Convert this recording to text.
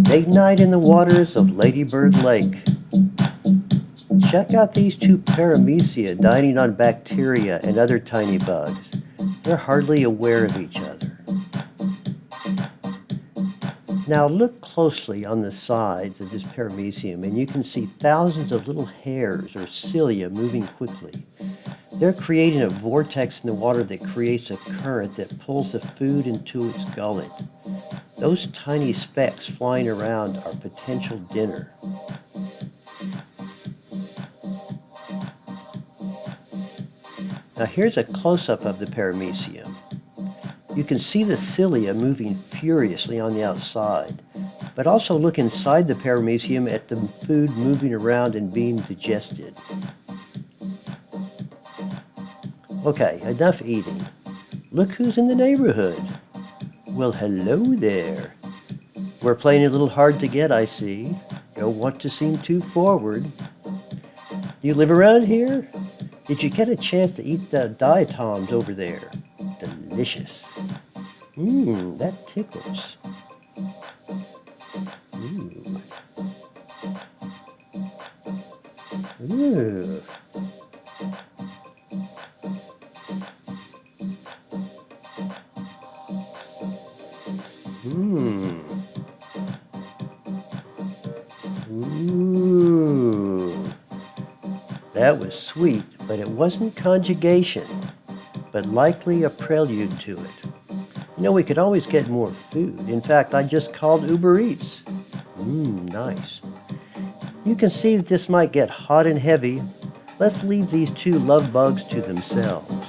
Date night in the waters of Ladybird Lake. Check out these two Paramecia dining on bacteria and other tiny bugs. They're hardly aware of each other. Now look closely on the sides of this paramecium and you can see thousands of little hairs or cilia moving quickly. They're creating a vortex in the water that creates a current that pulls the food into its gullet. Those tiny specks flying around are potential dinner. Now here's a close-up of the paramecium. You can see the cilia moving furiously on the outside, but also look inside the paramecium at the food moving around and being digested. Okay, enough eating. Look who's in the neighborhood. Well, hello there. We're playing a little hard to get, I see. Don't want to seem too forward. You live around here? Did you get a chance to eat the diatoms over there? Delicious. That tickles. Ooh. Ooh. That was sweet, but it wasn't conjugation, but likely a prelude to it. You know, we could always get more food. In fact, I just called Uber Eats. Nice. You can see that this might get hot and heavy. Let's leave these two love bugs to themselves.